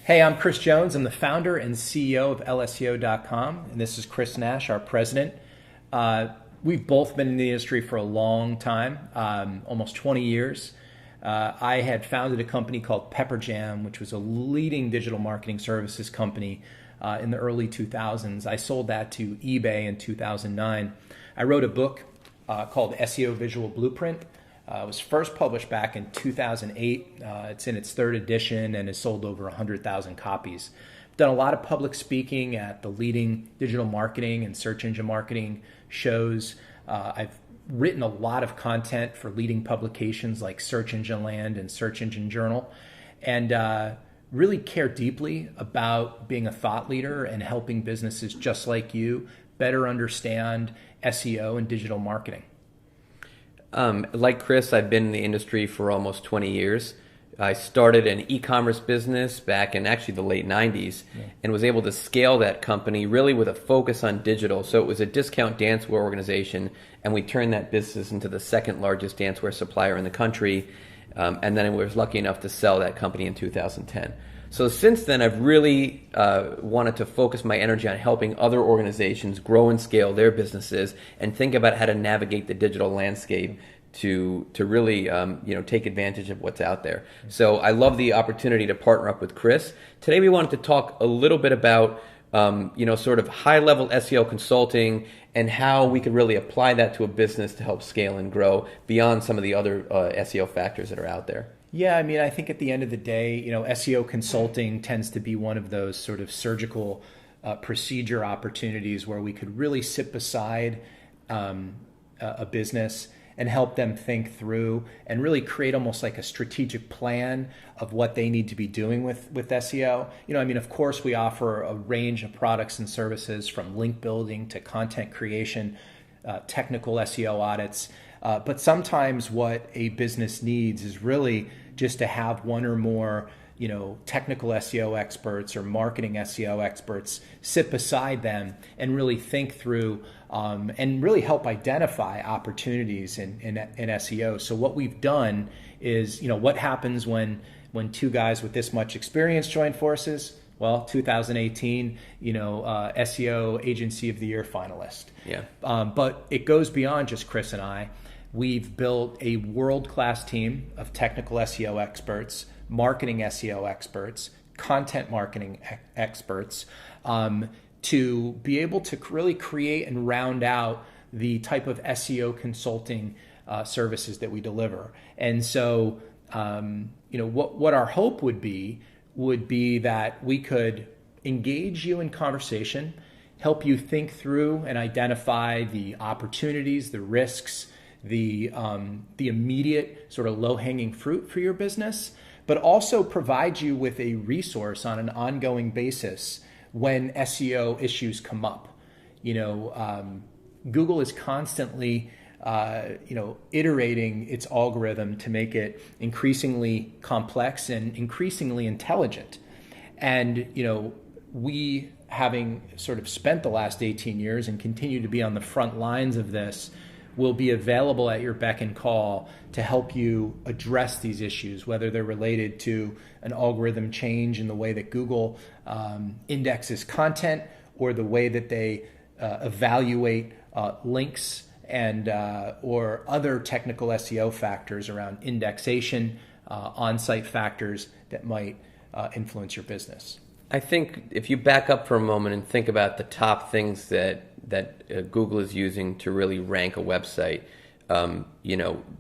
Hey, I'm Chris Jones. I'm the founder and CEO of LSEO.com, and this is Chris Nash, our president. We've both been in the industry for a long time, almost 20 years. I had founded a company called Pepperjam, which was a leading digital marketing services company in the early 2000s. I sold that to eBay in 2009. I wrote a book called SEO Visual Blueprint. It was first published back in 2008. It's in its third edition and has sold over 100,000 copies. I've done a lot of public speaking at the leading digital marketing and search engine marketing shows. I've written a lot of content for leading publications like Search Engine Land and Search Engine Journal, and really care deeply about being a thought leader and helping businesses just like you better understand SEO and digital marketing. Like Chris, I've been in the industry for almost 20 years. I started an e-commerce business back in actually the late 90s and was able to scale that company really with a focus on digital. So it was a discount dancewear organization, and we turned that business into the second largest dancewear supplier in the country. And then I was lucky enough to sell that company in 2010. So since then, I've really wanted to focus my energy on helping other organizations grow and scale their businesses and think about how to navigate the digital landscape to really take advantage of what's out there. So I love the opportunity to partner up with Chris. Today we wanted to talk a little bit about sort of high-level SEO consulting and how we could really apply that to a business to help scale and grow beyond some of the other SEO factors that are out there. Yeah, I mean, I think at the end of the day, SEO consulting tends to be one of those sort of surgical procedure opportunities where we could really sit beside a business and help them think through and really create almost like a strategic plan of what they need to be doing with SEO. Of course, we offer a range of products and services from link building to content creation, technical SEO audits. But sometimes what a business needs is really just to have one or more, technical SEO experts or marketing SEO experts sit beside them and really think through and really help identify opportunities in SEO. So what we've done is, what happens when two guys with this much experience join forces? Well, 2018, SEO Agency of the Year finalist. Yeah. But it goes beyond just Chris and I. We've built a world-class team of technical SEO experts, marketing SEO experts, content marketing experts, to be able to really create and round out the type of SEO consulting services that we deliver. And so, what our hope would be that we could engage you in conversation, help you think through and identify the opportunities, the risks, the immediate sort of low-hanging fruit for your business, but also provide you with a resource on an ongoing basis when SEO issues come up. Google is constantly iterating its algorithm to make it increasingly complex and increasingly intelligent. And, we, having sort of spent the last 18 years and continue to be on the front lines of this, will be available at your beck and call to help you address these issues, whether they're related to an algorithm change in the way that Google indexes content or the way that they evaluate links and or other technical SEO factors around indexation, on-site factors that might influence your business. I think if you back up for a moment and think about the top things that Google is using to really rank a website,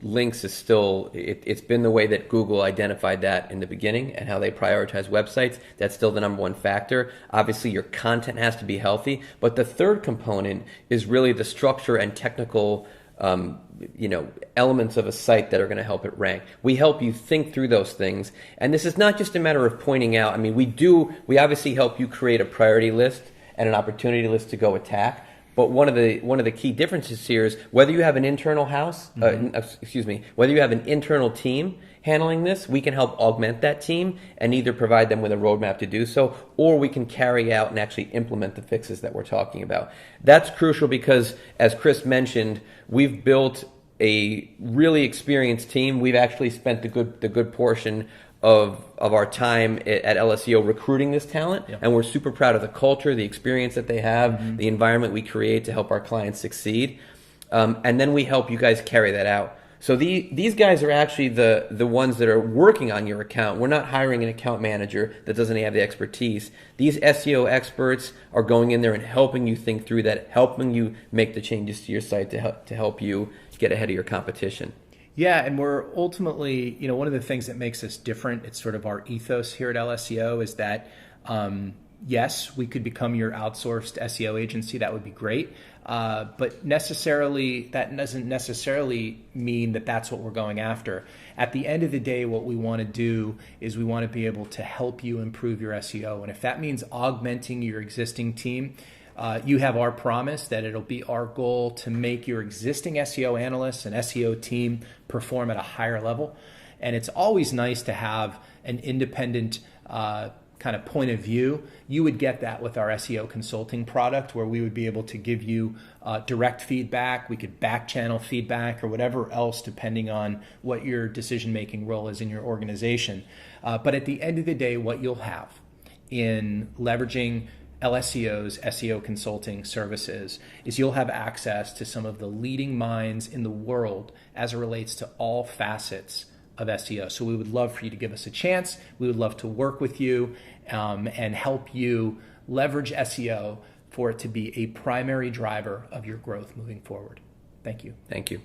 links is still, it's been the way that Google identified that in the beginning and how they prioritize websites. That's still the number one factor. Obviously, your content has to be healthy, but the third component is really the structure and technical elements of a site that are going to help it rank. We help you think through those things. And this is not just a matter of pointing out. We obviously help you create a priority list and an opportunity list to go attack. But one of the key differences here is whether you have an internal whether you have an internal team handling this, we can help augment that team and either provide them with a roadmap to do so, or we can carry out and actually implement the fixes that we're talking about. That's crucial because, as Chris mentioned, we've built a really experienced team. We've actually spent the good portion of our time at LSEO recruiting this talent, Yep. and we're super proud of the culture, the experience that they have, the environment we create to help our clients succeed, and then we help you guys carry that out. So these guys are actually the ones that are working on your account. We're not hiring an account manager that doesn't have the expertise. These SEO experts are going in there and helping you think through that, helping you make the changes to your site to help you get ahead of your competition. Yeah, and we're ultimately, one of the things that makes us different, it's sort of our ethos here at LSEO, is that, yes, we could become your outsourced SEO agency. That would be great. But that doesn't necessarily mean that that's what we're going after. At the end of the day, what we want to do is we want to be able to help you improve your SEO. And if that means augmenting your existing team, you have our promise that it'll be our goal to make your existing SEO analysts and SEO team perform at a higher level. And it's always nice to have an independent kind of point of view. You would get that with our SEO consulting product, where we would be able to give you direct feedback. We could back channel feedback or whatever else, depending on what your decision-making role is in your organization. But at the end of the day, what you'll have in leveraging LSEO's SEO consulting services is you'll have access to some of the leading minds in the world as it relates to all facets of SEO. So we would love for you to give us a chance. We would love to work with you and help you leverage SEO for it to be a primary driver of your growth moving forward. Thank you. Thank you.